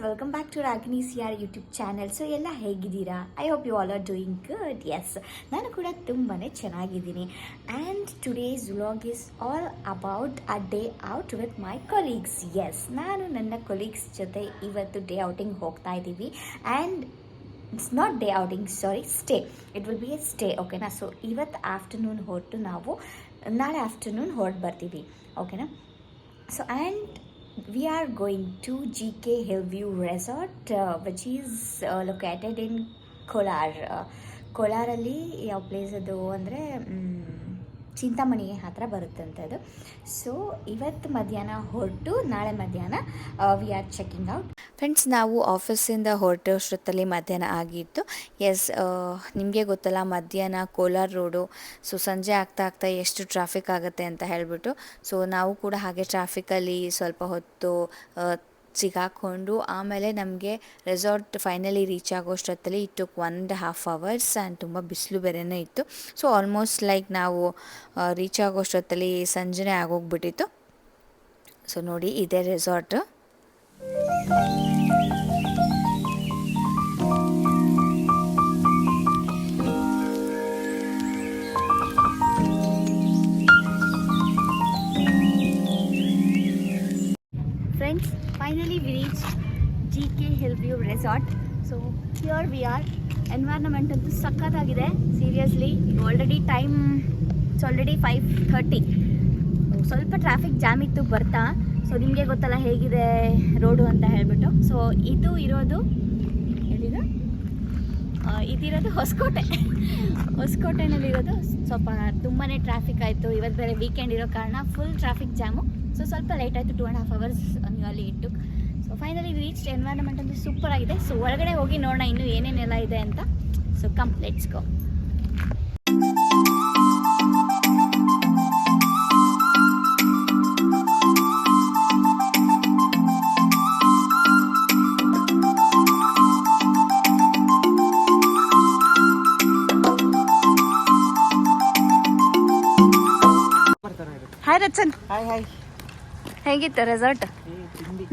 Welcome back to Ragini CR YouTube channel. So ಎಲ್ಲ ಹೇಗಿದ್ದೀರಾ? I hope you all are doing good. Yes, ನಾನು ಕೂಡ ತುಂಬಾ ಚೆನ್ನಾಗಿದ್ದೀನಿ. And today's vlog is all about a day out with my colleagues. Yes, ನಾನು ನನ್ನ colleagues ಜೊತೆ ಇವತ್ತು ಡೇ ಔಟಿಂಗ್ ಹೋಗ್ತಾ ಇದ್ದೀವಿ. And it's not day outing, sorry, stay. It will be a stay, ಓಕೆನಾ? ಸೊ ಇವತ್ತು ಆಫ್ಟರ್ನೂನ್ ಹೊರಟು ನಾವು ನಾಳೆ ಆಫ್ಟರ್ನೂನ್ ಹೊರಟು ಬರ್ತೀವಿ, ಓಕೆನಾ? So and we are going to GK Hillview Resort, which is located in Kolar. ಕೋಲಾರಲ್ಲಿ ಯಾವ ಪ್ಲೇಸ್ ಅದು ಅಂದರೆ ಚಿಂತಾಮಣಿ ಹತ್ರ ಬರುತ್ತಂತೆ ಅದು. ಸೊ ಇವತ್ತು ಮಧ್ಯಾಹ್ನ ಹೊರಟು ನಾಳೆ ಮಧ್ಯಾಹ್ನ we are checking out. Friends, ನಾವು ಆಫೀಸಿಂದ ಹೊರಟೋಷ್ಟೊತ್ತಲ್ಲಿ ಮಧ್ಯಾಹ್ನ ಆಗಿತ್ತು. ಎಸ್, ನಿಮಗೆ ಗೊತ್ತಲ್ಲ ಮಧ್ಯಾಹ್ನ ಕೋಲಾರ ರೋಡು. ಸೊ ಸಂಜೆ ಆಗ್ತಾ ಎಷ್ಟು ಟ್ರಾಫಿಕ್ ಆಗುತ್ತೆ ಅಂತ ಹೇಳಿಬಿಟ್ಟು, ಸೊ ನಾವು ಕೂಡ ಹಾಗೆ ಟ್ರಾಫಿಕಲ್ಲಿ ಸ್ವಲ್ಪ ಹೊತ್ತು ಸಿಗಾಕೊಂಡು ಆಮೇಲೆ ನಮಗೆ ರೆಸಾರ್ಟ್ ಫೈನಲಿ ರೀಚ್ ಆಗೋಷ್ಟೊತ್ತಲ್ಲಿ ಇಟ್ ಟುಕ್ 1.5 hours ಆ್ಯಂಡ್ ತುಂಬ ಬಿಸಿಲು ಬೇರೆನೇ ಇತ್ತು. ಸೊ ಆಲ್ಮೋಸ್ಟ್ ಲೈಕ್ ನಾವು ರೀಚ್ ಆಗೋಷ್ಟೊತ್ತಲ್ಲಿ ಸಂಜೆನೇ ಆಗೋಗ್ಬಿಟ್ಟಿತ್ತು. ಸೊ ನೋಡಿ, ಇದೇ resort. Friends, finally we reached GK Hillview Resort. So here we are. Environment ಅಂತೂ ಸಖತ್ತಾಗಿದೆ, seriously. Already time it's already 5:30. ಸ್ವಲ್ಪ ಟ್ರಾಫಿಕ್ ಜಾಮ್ ಇತ್ತು ಬರ್ತಾ. ಸೊ ನಿಮಗೆ ಗೊತ್ತಲ್ಲ ಹೇಗಿದೆ ರೋಡು ಅಂತ ಹೇಳ್ಬಿಟ್ಟು. ಸೊ ಇದಿರೋದು ಹೊಸಕೋಟೆನಲ್ಲಿರೋದು. ಸ್ವಲ್ಪ ತುಂಬಾ ಟ್ರಾಫಿಕ್ ಆಯಿತು. ಇವತ್ತು ಬೇರೆ ವೀಕೆಂಡ್ ಇರೋ ಕಾರಣ ಫುಲ್ ಟ್ರಾಫಿಕ್ ಜಾಮು. ಸೊ ಸ್ವಲ್ಪ ಲೇಟ್ ಆಯಿತು, 2.5 hours ನಿಯರ್ಲಿ ಇಟ್ಟು. So finally reach. ಎನ್ವೈರನ್ಮೆಂಟ್ ಅಂತೂ ಸೂಪರ್ ಆಗಿದೆ. ಸೊ ಒಳಗಡೆ ಹೋಗಿ ನೋಡೋಣ ಇನ್ನೂ ಏನೇನೆಲ್ಲ ಇದೆ ಅಂತ. So come, let's go. Hi Rachan. Hi. ಹೇಗಿತ್ತು ರೆಸಾರ್ಟ್?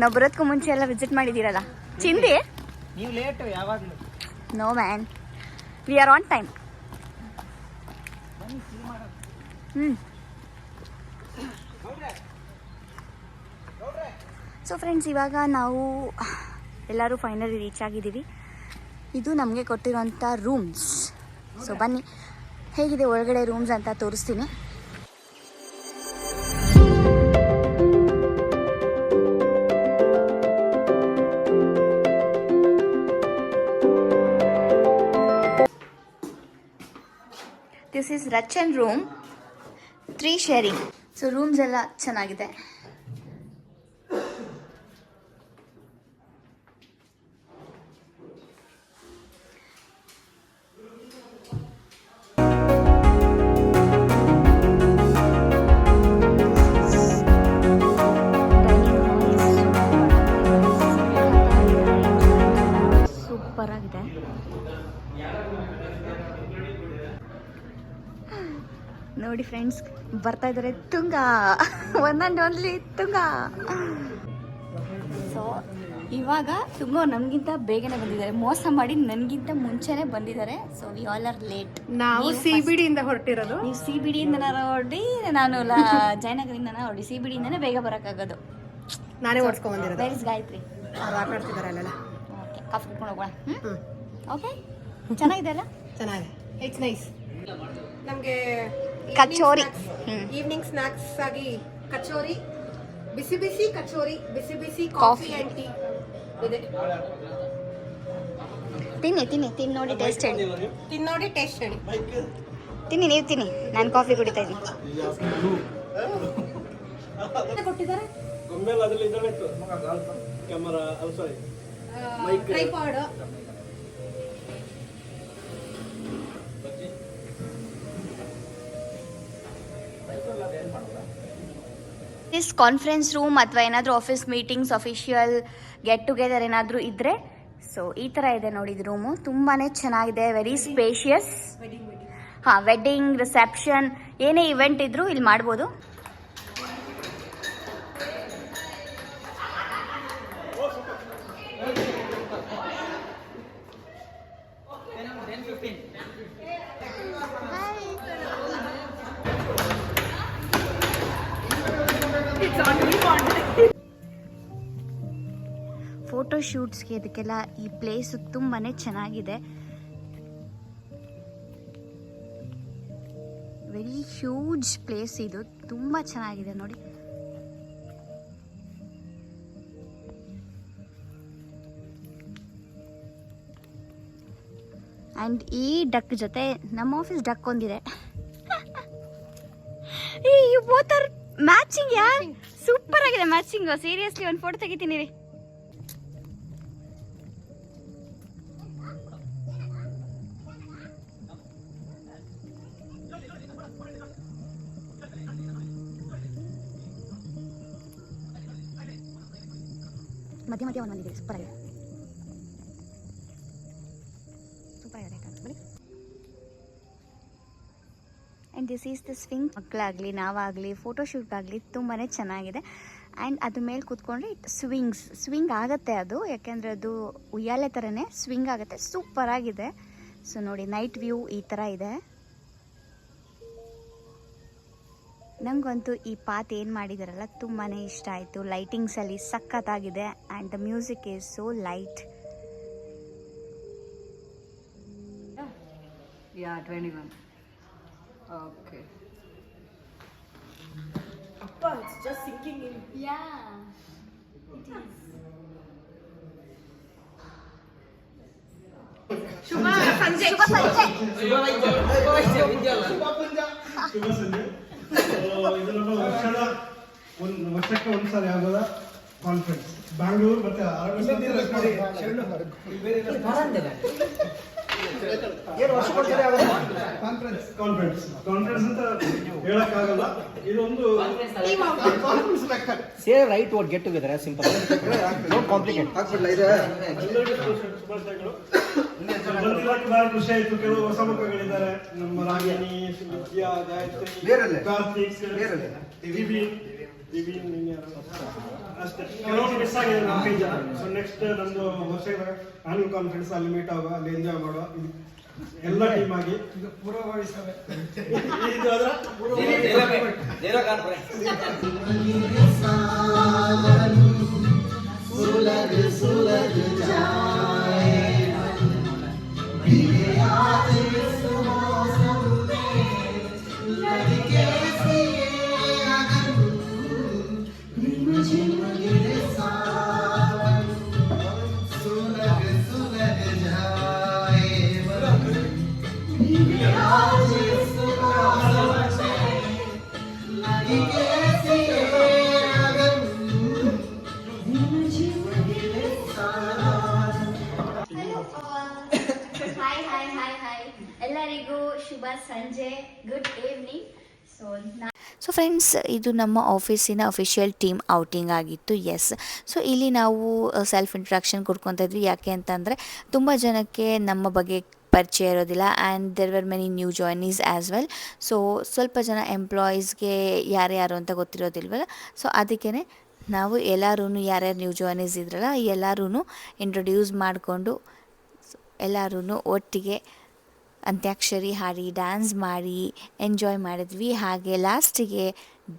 ನಾವು ಬರೋದಕ್ಕೂ ಮುಂಚೆ ಎಲ್ಲ ವಿಸಿಟ್ ಮಾಡಿದ್ದೀರಲ್ಲ. ಚಿಂದಿ ನೀವು ಲೇಟ್ ಯಾವಾಗಲೂ. No man, we are on time. So friends, ಇವಾಗ ನಾವು ಎಲ್ಲರೂ ಫೈನಲಿ ರೀಚ್ ಆಗಿದ್ದೀವಿ. ಇದು ನಮಗೆ ಕೊಟ್ಟಿರೋಂಥ ರೂಮ್ಸ್. ಸೊ ಬನ್ನಿ, ಹೇಗಿದೆ ಒಳಗಡೆ ರೂಮ್ಸ್ ಅಂತ ತೋರಿಸ್ತೀನಿ. This is Rachan room, 3 sharing. So rooms ಎಲ್ಲ ಚೆನ್ನಾಗಿದೆ. ಸೂಪರ್ ಆಗಿದೆ. ನೋಡಿ ಫ್ರೆಂಡ್ಸ್, ಬರ್ತಾ ಇದ್ದಾರೆ Tunga, one and only Tunga. So ಇವಾಗ ತುಂಗ ನಮಗಿಂತ ಬೇಗನೆ ಬಂದಿದ್ದಾರೆ. ಮೋಸ ಮಾಡಿ ನನಗಿಂತ ಮುಂಚೆನೆ ಬಂದಿದ್ದಾರೆ. So we all are late. ನಾವು CBD ಇಂದ ಹೊರಟಿರೋದು. ನೀವು CBD ಇಂದ ಹೊರಡಿ, ನಾನು ಜಯನಗರಿಂದ ಹೊರಡಿ. CBD ಇಂದನೇ ಬೇಗ ಬರೋಕ್ಕಾಗೋದು. ನಾನೇ ಓಡಿಸ್ಕೊಂಡ್ ಬಂದಿರೋದು. ವೆರಿ ಗಾಯತ್ರಿ ಆಟಾಡ್ತಿದ್ದಾರೆ ಅಲ್ಲೆಲ್ಲ. ಓಕೆ, ಕಾಫಿ ಕುಡ್ಕೊಂಡು ಹೋಗೋಣ. ಓಕೆ, ಚೆನ್ನಾಗಿದೆ ಅಲ್ಲ? ಚೆನ್ನಾಗಿದೆ, ಇಟ್ಸ್ ನೈಸ್. ನಮಗೆ ಕಚೋರಿ, ಈವ್ನಿಂಗ್ ಸ್ನಾಕ್ಸ್ ಆಗಿ ಕಚೋರಿ, ಬಿಸಿ ಬಿಸಿ ಕಚೋರಿ, ಬಿಸಿ ಬಿಸಿ ಕಾಫಿ ಆ್ಯಂಡ್ ಟೀ ಇದೆ. ತಿನ್ನಿ ನೋಡಿ ಟೇಸ್ಟ್ ಹೇಳಿ. ತಿನ್ನೋಡಿ ಟೇಸ್ಟ್ ಹೇಳಿ. ತಿನ್ನಿ, ನೀವು ತಿನ್ನಿ, ನಾನು ಕಾಫಿ ಕುಡಿತಾ ಇದ್ದೀನಿ. ಕೊಟ್ಟಿದ್ದಾರೆ ಟ್ರೈಪಾಡ್. ದಿಸ್ ಕಾನ್ಫರೆನ್ಸ್ ರೂಮ್ ಅಥವಾ ಏನಾದರೂ office meetings, official get together ಏನಾದರೂ ಇದ್ದರೆ, ಸೊ ಈ ಥರ ಇದೆ ನೋಡಿ ಇದು ರೂಮು. ತುಂಬಾ ಚೆನ್ನಾಗಿದೆ, ವೆರಿ ಸ್ಪೇಷಿಯಸ್. ಹಾಂ, ವೆಡ್ಡಿಂಗ್, ರಿಸೆಪ್ಷನ್, ಏನೇ ಇವೆಂಟ್ ಇದ್ದರೂ ಇಲ್ಲಿ ಮಾಡ್ಬೋದು. ಫೋಟೋ ಶೂಟ್ಸ್ಗೆ ಇದಕ್ಕೆಲ್ಲ ಈ ಪ್ಲೇಸ್ ತುಂಬಾ ಚೆನ್ನಾಗಿದೆ. ವೆರಿ ಹ್ಯೂಜ್ ಪ್ಲೇಸ್ ಇದು, ತುಂಬ ಚೆನ್ನಾಗಿದೆ ನೋಡಿ. ಆ್ಯಂಡ್ ಈ ಡಕ್ ಜೊತೆ ನಮ್ಮ ಆಫೀಸ್ ಡಕ್ ಒಂದಿದೆ. ಈ ಬೋತ್ ಆರ್ ಮ್ಯಾಚಿಂಗ್ ಯಾರ್, ಸೂಪರ್ ಆಗಿದೆ ಮ್ಯಾಚಿಂಗ್. ಸೀರಿಯಸ್ಲಿ ಒಂದು ಫೋಟೋ ತೆಗಿತೀನಿ ರೀ. ಮಧ್ಯ ಮಧ್ಯ ಒಂದು ಬಂದಿದೆ, ಸೂಪರ್ ಆಗಿದೆ, ಸೂಪರ್ ಆಗಿದೆ ಬನ್ನಿ. And this is the swing. ಮಕ್ಕಳಾಗಲಿ ನಾವಾಗಲಿ ಫೋಟೋಶೂಟ್ಗಾಗಲಿ ತುಂಬಾ ಚೆನ್ನಾಗಿದೆ. ಆ್ಯಂಡ್ ಅದ್ರ ಮೇಲೆ ಕೂತ್ಕೊಂಡ್ರೆ ಸ್ವಿಂಗ್ ಆಗುತ್ತೆ ಅದು, ಯಾಕೆಂದರೆ ಅದು ಉಯ್ಯಾಲೆ ಥರನೇ ಸ್ವಿಂಗ್ ಆಗುತ್ತೆ. ಸೂಪರ್ ಆಗಿದೆ. ಸೊ ನೋಡಿ, ನೈಟ್ ವ್ಯೂ ಈ ಥರ ಇದೆ. ನನಗಂತೂ ಈ ಪಾತ್ ಏನು ಮಾಡಿದಾರಲ್ಲ ತುಂಬಾ ಇಷ್ಟ ಆಯಿತು. ಲೈಟಿಂಗ್ಸಲ್ಲಿ ಸಖತ್ತಾಗಿದೆ. And the music is so light. Yeah, 21. Okay. Appa, it's just sinking in. Yeah, it is. Shubha Sanjay. ಶುಭ ಸಂಜೆ. ಶುಭ ಸಂಜೆ. ಇದು ನಮ್ಮ ವರ್ಷಕ್ಕೆ ಒಂದ್ಸರಿ ಆಗೋದ ಕಾನ್ಫರೆನ್ಸ್. ಬ್ಯಾಂಗ್ಳೂರು ಮತ್ತೆ ಕಾನ್ಫರೆನ್ಸ್ ಅಂತ ಹೇಳಕ್ಕಾಗಲ್ಲ. ಇದೊಂದು Say right word, get together, as simple. Don't complicate. ಶುಭಾಶಯಗಳು. ಬಹಳ ಖುಷಿ ಆಯ್ತು. ಕೆಲವು ಹೊಸ ಮುಖಗಳಿದ್ದಾರೆ. ನಮ್ಮ ರಾಗಿಣಿ, ವಿದ್ಯಾ, ಗಾಯತ್ರಿ, ಕಾರ್ತಿಕ್, ಅಷ್ಟೇ. ಕೆಲವರು ಮಿಸ್ ಆಗಿದೆ ನಮ್ಮ 5 ಜನ. ಸೊ ನೆಕ್ಸ್ಟ್ ನಮ್ದು ವರ್ಷದ ಆನ್ಯುವಲ್ ಕಾನ್ಫರೆನ್ಸ್ ಅಲ್ಲಿ ಮೀಟ್ ಆಗುವ, ಅಲ್ಲಿ ಎಂಜಾಯ್ ಮಾಡುವ ಎಲ್ಲ ಟೀಮ್ ಆಗಿ. ಇದು ಪೂರ್ವಭಾವಿಸವೆ. ಇದು ಅದರ ಹಾಯ್ ಎಲ್ಲರಿಗೂ ಶುಭ ಸಂಜೆ, ಗುಡ್ ಈವ್ನಿಂಗ್. ಸೊ ಫ್ರೆಂಡ್ಸ್, ಇದು ನಮ್ಮ ಆಫೀಸಿನ ಅಫಿಷಿಯಲ್ ಟೀಮ್ ಔಟಿಂಗ್ ಆಗಿತ್ತು. ಎಸ್, ಸೊ ಇಲ್ಲಿ ನಾವು ಸೆಲ್ಫ್ ಇಂಟ್ರಡಕ್ಷನ್ ಕೊಡ್ಕೊತಾ ಇದ್ವಿ. ಯಾಕೆ ಅಂತಂದರೆ ತುಂಬ ಜನಕ್ಕೆ ನಮ್ಮ ಬಗ್ಗೆ ಪರಿಚಯ ಇರೋದಿಲ್ಲ. And there were many new joinees as well. So ಸ್ವಲ್ಪ ಜನ ಎಂಪ್ಲಾಯೀಸ್ಗೆ ಯಾರ್ಯಾರು ಅಂತ ಗೊತ್ತಿರೋದಿಲ್ವಲ್ಲ. ಸೊ ಅದಕ್ಕೇ ನಾವು ಎಲ್ಲರೂ ಯಾರ್ಯಾರು ನ್ಯೂ ಜಾಯ್ನೀಸ್ ಇದ್ರಲ್ಲ ಎಲ್ಲರೂ ಇಂಟ್ರೊಡ್ಯೂಸ್ ಮಾಡಿಕೊಂಡು ಎಲ್ಲರೂ ಒಟ್ಟಿಗೆ ಅಂತ್ಯಾಕ್ಷರಿ ಹಾಡಿ ಡ್ಯಾನ್ಸ್ ಮಾಡಿ ಎಂಜಾಯ್ ಮಾಡಿದ್ವಿ. ಹಾಗೆ ಲಾಸ್ಟಿಗೆ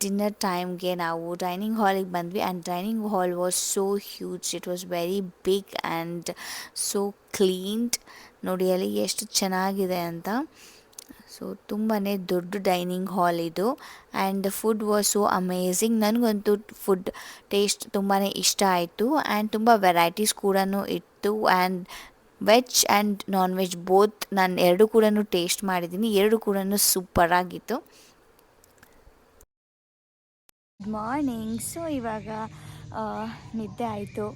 ಡಿನ್ನರ್ ಟೈಮ್ಗೆ ನಾವು ಡೈನಿಂಗ್ ಹಾಲಿಗೆ ಬಂದ್ವಿ. And dining hall was so huge. It was very big and so cleaned. ನೋಡಿ ಅಲ್ಲಿ ಎಷ್ಟು ಚೆನ್ನಾಗಿದೆ ಅಂತ. ಸೊ ತುಂಬಾ ದೊಡ್ಡ ಡೈನಿಂಗ್ ಹಾಲ್ ಇದು. And food was so amazing. ನನಗಂತೂ ಫುಡ್ ಟೇಸ್ಟ್ ತುಂಬಾ ಇಷ್ಟ ಆಯಿತು. ಆ್ಯಂಡ್ ತುಂಬ ವೆರೈಟೀಸ್ ಕೂಡ ಇತ್ತು. And veg and non veg both ನಾನು ಎರಡು ಕೂಡ ಟೇಸ್ಟ್ ಮಾಡಿದ್ದೀನಿ. ಎರಡು ಕೂಡ ಸೂಪರಾಗಿತ್ತು. Good morning. ಸೊ ಇವಾಗ ನಿದ್ದೆ ಆಯಿತು.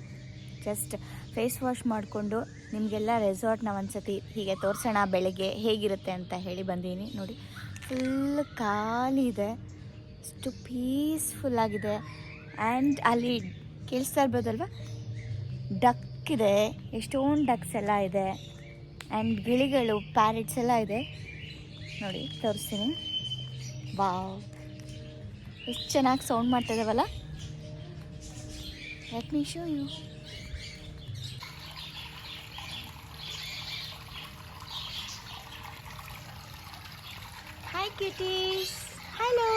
ಜಸ್ಟ್ ಫೇಸ್ ವಾಶ್ ಮಾಡಿಕೊಂಡು ನಿಮಗೆಲ್ಲ ರೆಸಾರ್ಟ್ನ ಒಂದ್ಸತಿ ಹೀಗೆ ತೋರಿಸೋಣ ಬೆಳಗ್ಗೆ ಹೇಗಿರುತ್ತೆ ಅಂತ ಹೇಳಿ ಬಂದೀನಿ. ನೋಡಿ, ಫುಲ್ ಖಾಲಿ ಇದೆ, ಅಷ್ಟು ಪೀಸ್ಫುಲ್ಲಾಗಿದೆ. ಆ್ಯಂಡ್ ಅಲ್ಲಿ ಕೇಳಿಸ್ತಾ ಇರ್ಬೋದಲ್ವ, ಡಕ್ ಇದೆ, ಎಷ್ಟೊಂದು ಡಕ್ಸ್ ಎಲ್ಲ ಇದೆ. ಆ್ಯಂಡ್ ಗಿಳಿಗಳು, ಪ್ಯಾರೆಟ್ಸ್ ಎಲ್ಲ ಇದೆ. ನೋಡಿ ತೋರಿಸ್ತೀನಿ. ವಾವ್, ಎಷ್ಟು ಚೆನ್ನಾಗಿ ಸೌಂಡ್ ಮಾಡ್ತಾ ಇದ್ದಾವಲ್ಲ. Let me show you. cuties. Hello.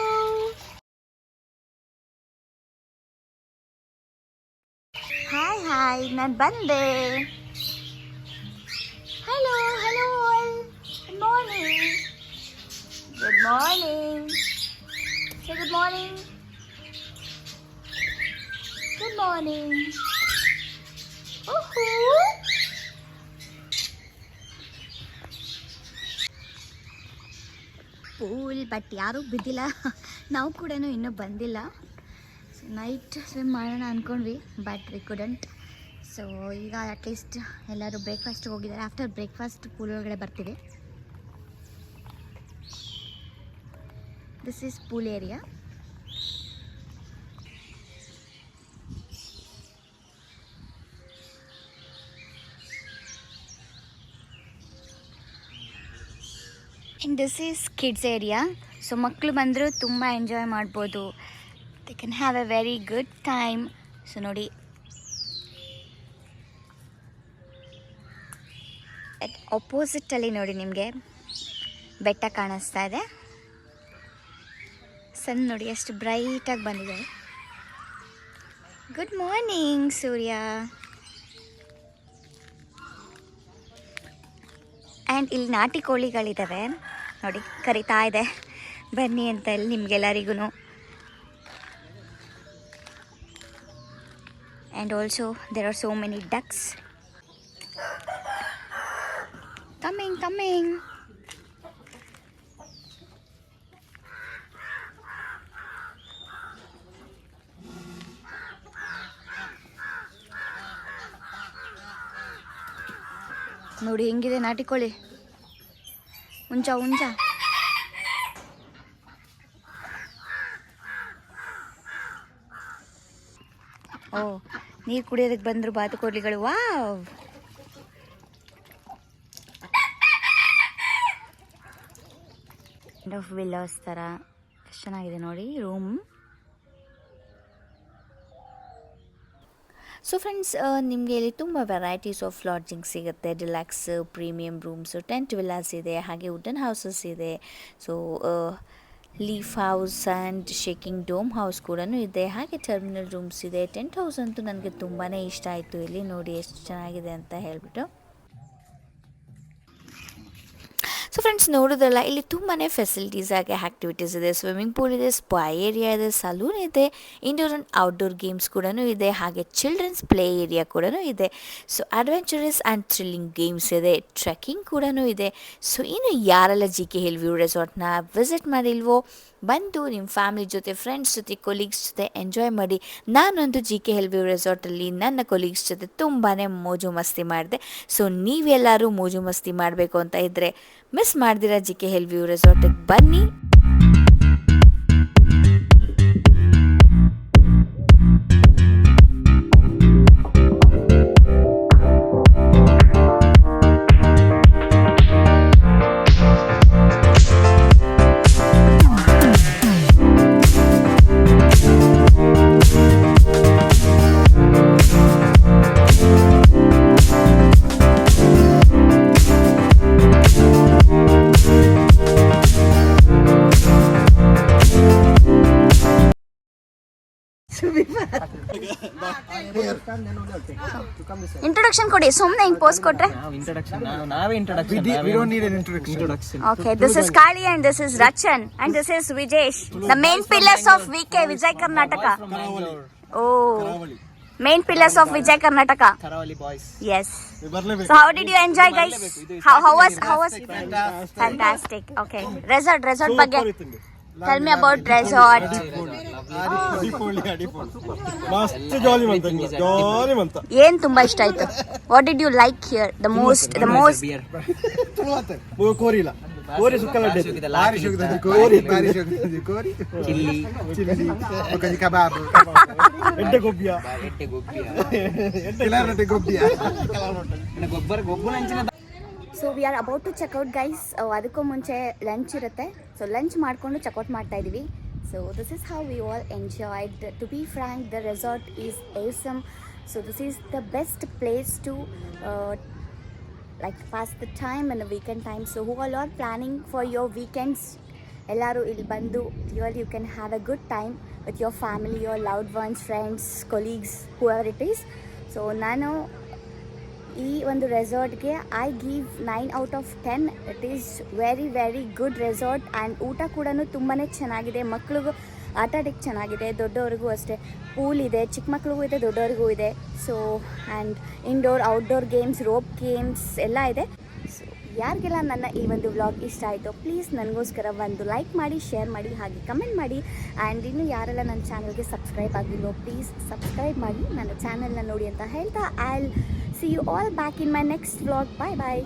Hi, ನಾನು ಬಂದೆ. Hello all. Good morning. Good morning. Say good morning. Good morning. Pool but ಯಾರೂ ಬಿದ್ದಿಲ್ಲ. ನಾವು ಕೂಡ ಇನ್ನೂ ಬಂದಿಲ್ಲ. ಸೊ ನೈಟ್ ಸ್ವಿಮ್ ಮಾಡೋಣ ಅಂದ್ಕೊಂಡ್ವಿ ಬಟ್ ವಿ ಕುಡಂಟ್. ಸೊ ಈಗ ಅಟ್ಲೀಸ್ಟ್ ಎಲ್ಲರೂ ಬ್ರೇಕ್ಫಾಸ್ಟ್ಗೆ ಹೋಗಿದ್ದಾರೆ. ಆಫ್ಟರ್ ಬ್ರೇಕ್ಫಾಸ್ಟ್ ಪೂಲ್ ಒಳಗಡೆ ಬರ್ತೀವಿ. This is pool area. And this is kids area. So ಮಕ್ಕಳು ಬಂದರೂ ತುಂಬ ಎಂಜಾಯ್ ಮಾಡ್ಬೋದು. They can have A very good time. So ನೋಡಿ, ಆಪೋಸಿಟಲ್ಲಿ ನೋಡಿ ನಿಮಗೆ ಬೆಟ್ಟ ಕಾಣಿಸ್ತಾ ಇದೆ. ಸನ್ ನೋಡಿ ಎಷ್ಟು ಬ್ರೈಟಾಗಿ ಬಂದಿದೆ. Good morning Surya. ಆ್ಯಂಡ್ ಇಲ್ಲಿ ನಾಟಿ ಕೋಳಿಗಳಿದ್ದಾವೆ ನೋಡಿ, ಕರಿತಾ ಇದೆ ಬನ್ನಿ ಅಂತ ಇಲ್ಲಿ ನಿಮಗೆಲ್ಲರಿಗೂ. And also there are so many ducks coming. ನೋಡಿ ಹೆಂಗಿದೆ ನಾಟಿ ಕೋಳಿ. ಉಂಚ ಓ, ನೀರು ಕುಡಿಯೋದಕ್ಕೆ ಬಂದರು ಬಾತುಕೋಳಿಗಳು. ವಾವ್, ಆಫ್ ವಿಲ್ಲರ್ಸ್ ಥರ ಎಷ್ಟು ಚೆನ್ನಾಗಿದೆ ನೋಡಿ ರೂಮ್. ಸೊ ಫ್ರೆಂಡ್ಸ್, ನಿಮಗೆ ಇಲ್ಲಿ ತುಂಬ ವೆರೈಟೀಸ್ ಆಫ್ ಲಾಡ್ಜಿಂಗ್ ಸಿಗುತ್ತೆ. Deluxe, premium rooms, tent villas ಇದೆ, ಹಾಗೆ ವುಡನ್ ಹೌಸಸ್ ಇದೆ. So leaf house and shaking dome house ಕೂಡ ಇದೆ. ಹಾಗೆ ಟರ್ಮಿನಲ್ ರೂಮ್ಸ್ ಇದೆ. ಟೆಂಟ್ ಹೌಸ್ ಅಂತೂ ನನಗೆ ತುಂಬಾ ಇಷ್ಟ ಆಯಿತು. ಇಲ್ಲಿ ನೋಡಿ ಎಷ್ಟು ಚೆನ್ನಾಗಿದೆ ಅಂತ ಹೇಳಿಬಿಟ್ಟು. ಸೊ ಫ್ರೆಂಡ್ಸ್, ನೋಡೋದಲ್ಲ, ಇಲ್ಲಿ ತುಂಬಾ ಫೆಸಿಲಿಟೀಸ್ ಆಗಿ ಆ್ಯಕ್ಟಿವಿಟೀಸ್ ಇದೆ. ಸ್ವಿಮ್ಮಿಂಗ್ ಪೂಲ್ ಇದೆ, ಸ್ಪಾ ಏರಿಯಾ ಇದೆ, ಸಲೂನ್ ಇದೆ, ಇಂಡೋರ್ ಆ್ಯಂಡ್ ಔಟ್ಡೋರ್ ಗೇಮ್ಸ್ ಕೂಡ ಇದೆ, ಹಾಗೆ ಚಿಲ್ಡ್ರನ್ಸ್ ಪ್ಲೇ ಏರಿಯಾ ಕೂಡ ಇದೆ. So adventurous and thrilling games ಇದೆ, ಟ್ರೆಕ್ಕಿಂಗ್ ಕೂಡ ಇದೆ. ಸೊ ಇನ್ನು ಯಾರೆಲ್ಲ JK Hill View ರೆಸಾರ್ಟ್ನ ವಿಸಿಟ್ ಮಾಡಿಲ್ವೋ, ಬಂದು ನಿಮ್ಮ ಫ್ಯಾಮಿಲಿ ಜೊತೆ, ಫ್ರೆಂಡ್ಸ್ ಜೊತೆ, ಕೊಲೀಗ್ಸ್ ಜೊತೆ ಎಂಜಾಯ್ ಮಾಡಿ. ನಾನಂತೂ JK Hill View ರೆಸಾರ್ಟಲ್ಲಿ ನನ್ನ ಕೊಲೀಗ್ಸ್ ಜೊತೆ ತುಂಬಾ ಮೋಜು ಮಸ್ತಿ ಮಾಡಿದೆ. ಸೊ ನೀವೆಲ್ಲರೂ ಮೋಜು ಮಸ್ತಿ ಮಾಡಬೇಕು ಅಂತ ಇದ್ದರೆ ಮಿಸ್ ಮಾಡ್ದಿರಾ JK Hill View ರೆಸಾರ್ಟಿಗೆ ಬನ್ನಿ. ಇಂಟ್ರೊಡಕ್ಷನ್ ಕೊಡಿ, ಸುಮ್ಮನೆ ಹಿಂಗೆ ಪೋಸ್ ಕೊಟ್ರೆ. Okay, this is Kali and this is Rachan and this is Vijesh, the main pillars of VK Vijay Karnataka. Oh, main pillars of Vijay Karnataka. Karavali boys. Yes. So how did you enjoy, guys? How was fantastic. Okay, resort ಬಗ್ಗೆ tell me about resort. ಮಸ್ತ್ ಜಾಲಿ ಮಂತ. ಏನ್ ತುಂಬಾ ಇಷ್ಟ ಆಯ್ತು? What did you like here the most? ಕೋರಿಲ್ಲ, ಕೋರಿ ಸುಕ್ಕಲಡ್ಡೆ, chilli kebab, ಎಡ್ಡೆ ಗೊಬ್ಬಿಯ, so we are about to checkout guys. ಅದಕ್ಕೂ ಮುಂಚೆ ಲಂಚ್ ಇರುತ್ತೆ. ಸೊ ಲಂಚ್ ಮಾಡಿಕೊಂಡು ಚೆಕ್ಔಟ್ ಮಾಡ್ತಾ ಇದ್ದೀವಿ. So this is how we all enjoyed. To be frank, the resort is awesome. So this is the best place to like pass the time in the weekend time. So who all are planning for your weekends, ಎಲ್ಲರೂ ಇಲ್ಲಿ ಬಂದು really you can have a good time with your family, your loved ones, friends, colleagues, whoever it is. So ನಾನು ಈ ಒಂದು ರೆಸಾರ್ಟ್ಗೆ I give 9 out of 10. It is very very good resort. And ಊಟ ಕೂಡ ತುಂಬಾ ಚೆನ್ನಾಗಿದೆ. ಮಕ್ಳಿಗೂ ಆಟ ಆಡೋಕ್ಕೆ ಚೆನ್ನಾಗಿದೆ, ದೊಡ್ಡವ್ರಿಗೂ ಅಷ್ಟೇ. ಪೂಲ್ ಇದೆ, ಚಿಕ್ಕ ಮಕ್ಳಿಗೂ ಇದೆ, ದೊಡ್ಡವ್ರಿಗೂ ಇದೆ. So and indoor outdoor games, rope games ಎಲ್ಲ ಇದೆ. ಸೊ ಯಾರಿಗೆಲ್ಲ ನನ್ನ ಈ ಒಂದು ವ್ಲಾಗ್ ಇಷ್ಟ ಆಯಿತು ಪ್ಲೀಸ್ ನನಗೋಸ್ಕರ ಒಂದು ಲೈಕ್ ಮಾಡಿ, ಶೇರ್ ಮಾಡಿ, ಹಾಗೆ ಕಮೆಂಟ್ ಮಾಡಿ. ಆ್ಯಂಡ್ ಇನ್ನು ಯಾರೆಲ್ಲ ನನ್ನ ಚಾನಲ್ಗೆ ಸಬ್ಸ್ಕ್ರೈಬ್ ಆಗಿಲ್ಲೋ ಪ್ಲೀಸ್ ಸಬ್ಸ್ಕ್ರೈಬ್ ಮಾಡಿ, ನನ್ನ ಚಾನಲ್ನ ನೋಡಿ ಅಂತ ಹೇಳ್ತಾ I will see you all back in my next vlog. Bye bye.